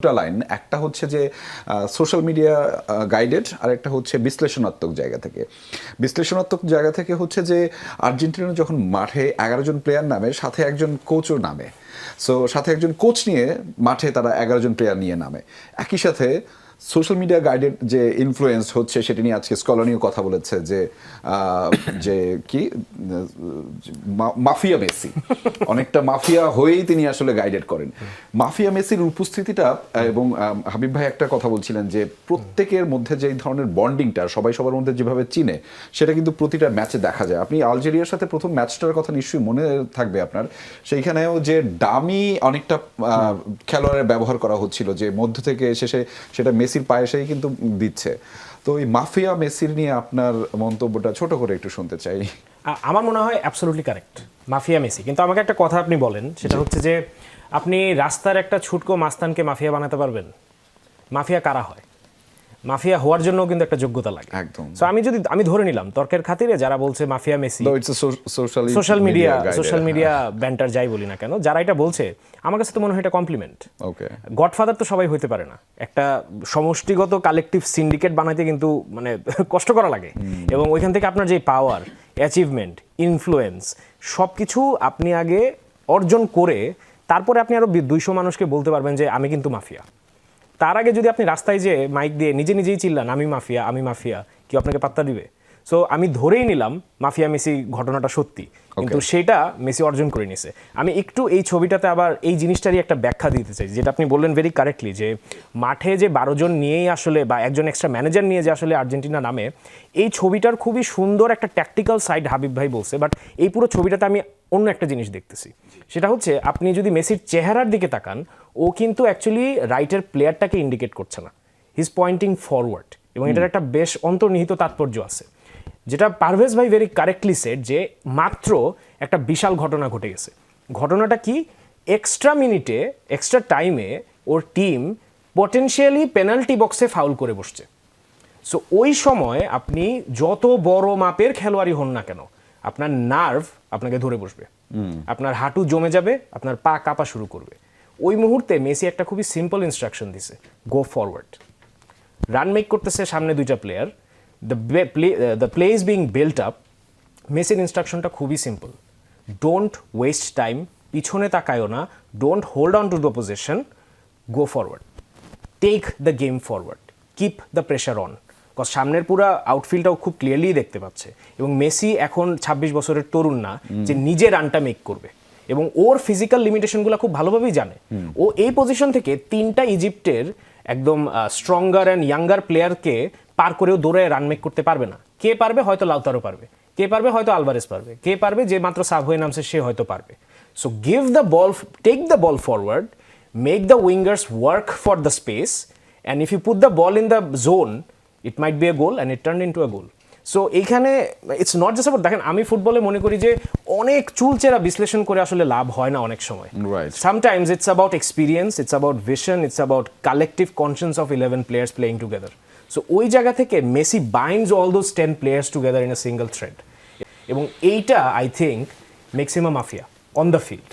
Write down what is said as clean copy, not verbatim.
Line, একটা হচ্ছে যে সোশ্যাল মিডিয়া গাইডেড, আর একটা হচ্ছে বিশ্লেষণাত্মক জায়গা থেকে। বিশ্লেষণাত্মক জায়গা থেকে হচ্ছে যে আর্জেন্টিনা যখন মাঠে 11 জন প্লেয়ার নামে, সাথে একজন কোচও নামে, সো সাথে একজন কোচ নিয়ে মাঠে তারা 11 জন প্লেয়ার নিয়ে নামে। একই সাথে সোশ্যাল মিডিয়া গাইডের যে ইনফ্লুয়েন্স হচ্ছে সেটা নিয়ে আজকে স্কলানিও কথা বলেছে যে যে কি মাফিয়া মেসি, অনেকটা মাফিয়া হয়েই তিনি আসলে গাইডেড করেন। মাফিয়া মেসির উপস্থিতিটা, এবং হাবিব ভাই একটা কথা বলছিলেন যে প্রত্যেকের মধ্যে যে ধরনের বন্ডিংটা সবাই সবার মধ্যে যেভাবে চিনে, সেটা কিন্তু প্রতিটা ম্যাচে দেখা যায়। আপনি আলজেরিয়ার সাথে প্রথম ম্যাচটার কথা নিশ্চয়ই মনে থাকবে আপনার, সেইখানেও যে ডামি অনেকটা খেলোয়াড়ের ব্যবহার করা হচ্ছিল, যে মধ্য থেকে শেষে সেটা মেসির পায়েসেই কিন্তু দিচ্ছে। তো এই মাফিয়া মেসির নিয়ে আপনার মন্তব্যটা ছোট করে একটু শুনতে চাই। আমার মনে হয় অ্যাবসলিউটলি কারেক্ট মাফিয়া মেসি, কিন্তু আমাকে একটা কথা আপনি বলেন, সেটা হচ্ছে যে আপনি রাস্তার একটা ছুটকো মাস্তানকে মাফিয়া বানাতে পারবেন? মাফিয়া কারা হয়? মাফিয়া হওয়ার জন্য কিন্তু একটা যোগ্যতা লাগে একদম। সো আমি ধরে নিলাম তর্কের খাতিরে যারা বলছে মাফিয়া মেসি, সোশ্যাল মিডিয়া ব্যান্টার যাই বলি না কেন, যারা এটা বলছে আমার কাছে তো মনে হয় এটা কমপ্লিমেন্ট। গডফাদার তো সবাই হইতে পারে না, একটা সমষ্টিগত কালেকটিভ সিন্ডিকেট বানাইতে কিন্তু মানে কষ্ট করা লাগে, এবং ওইখান থেকে আপনার যে পাওয়ার, অ্যাচিভমেন্ট, ইনফ্লুয়েন্স সব কিছু আপনি আগে অর্জন করে তারপরে আপনি আরো 200 মানুষকে বলতে পারবেন যে আমি কিন্তু মাফিয়া। তার আগে যদি আপনি রাস্তায় যে মাইক দিয়ে নিজেই চিল্লান আমি মাফিয়া, কি আপনাকে পাত্তা দিবে? সো আমি ধরেই নিলাম মাফিয়া মেসি ঘটনাটা সত্যি, কিন্তু সেটা মেসি অর্জন করে নিছে। আমি একটু এই ছবিটাতে আবার এই জিনিসটারই একটা ব্যাখ্যা দিতে চাই, যেটা আপনি বললেন ভেরি কারেক্টলি, যে মাঠে যে 12 জন নিয়েই আসলে, বা একজন এক্সট্রা ম্যানেজার নিয়ে যে আসলে আর্জেন্টিনা নামে, এই ছবিটার খুবই সুন্দর একটা ট্যাকটিক্যাল সাইড হাবিব ভাই বলছে। বাট এই পুরো ছবিটাতে আমি অন্য একটা জিনিস দেখতেছি, সেটা হচ্ছে আপনি যদি মেসির চেহারার দিকে তাকান, ও কিন্তু অ্যাকচুয়ালি রাইটের প্লেয়ারটাকে ইন্ডিকেট করছে না, হি ইজ পয়েন্টিং ফরওয়ার্ড, এবং এটার একটা বেশ অন্তর্নিহিত তাৎপর্য আছে, যেটা পারভেজ ভাই ভেরি কারেক্টলি সেড, যে মাত্র একটা বিশাল ঘটনা ঘটে গেছে। ঘটনাটা কি? এক্সট্রা মিনিটে, এক্সট্রা টাইমে ওর টিম পটেনশিয়ালি পেনাল্টি বক্সে ফাউল করে বসছে। সো ওই সময় আপনি যত বড় মাপের খেলোয়াড়ই হন না কেন, আপনার নার্ভ আপনাকে ধরে বসবে, আপনার হাঁটু জমে যাবে, আপনার পা কাঁপা শুরু করবে। ওই মুহূর্তে মেসি একটা খুবই সিম্পল ইনস্ট্রাকশন দিছে, গো ফরওয়ার্ড। রান মেক করতেছে সামনে দুইটা player, the play is being built up. মেসির ইনস্ট্রাকশনটা খুবই সিম্পল, ডোন্ট ওয়েস্ট টাইম, পিছনে তাকায়ও না, don't hold on to the position, go forward, take the game forward, keep the pressure on. Because সামনের পুরো আউটফিল্ডটাও খুব ক্লিয়ারলি দেখতে পাচ্ছে, এবং মেসি এখন 26 বছরের তরুণ না যে নিজে রানটা মেক করবে, এবং ওর ফিজিক্যাল লিমিটেশনগুলো খুব ভালোভাবেই জানে। ও এই পজিশন থেকে 3টা ইজিপ্টের একদম স্ট্রঙ্গার অ্যান্ড ইয়াঙ্গার প্লেয়ারকে পার করেও দৌড়ে রান মেক করতে পারবে না। কে পারবে? হয়তো লাউতারো পারবে, কে পারবে? হয়তো আলভারেজ পারবে, কে পারবে? যে মাত্র সাব হয়ে নামছে সে হয়তো পারবে। So give the ball, take the ball forward, make the wingers work for the space, and if you put the ball in the zone, it might be a goal and it turn into a goal. So এইখানে it's not just about, দেখেন আমি ফুটবলে মনে করি যে অনেক চুলচেরা বিশ্লেষণ করে আসলে লাভ হয় না অনেক সময়। Sometimes it's about experience, it's about vision, it's about collective conscience of 11 players playing together. So ওই জায়গা থেকে Messi binds all those 10 players together in a single thread, এবং এইটা I think makes him a mafia on the field.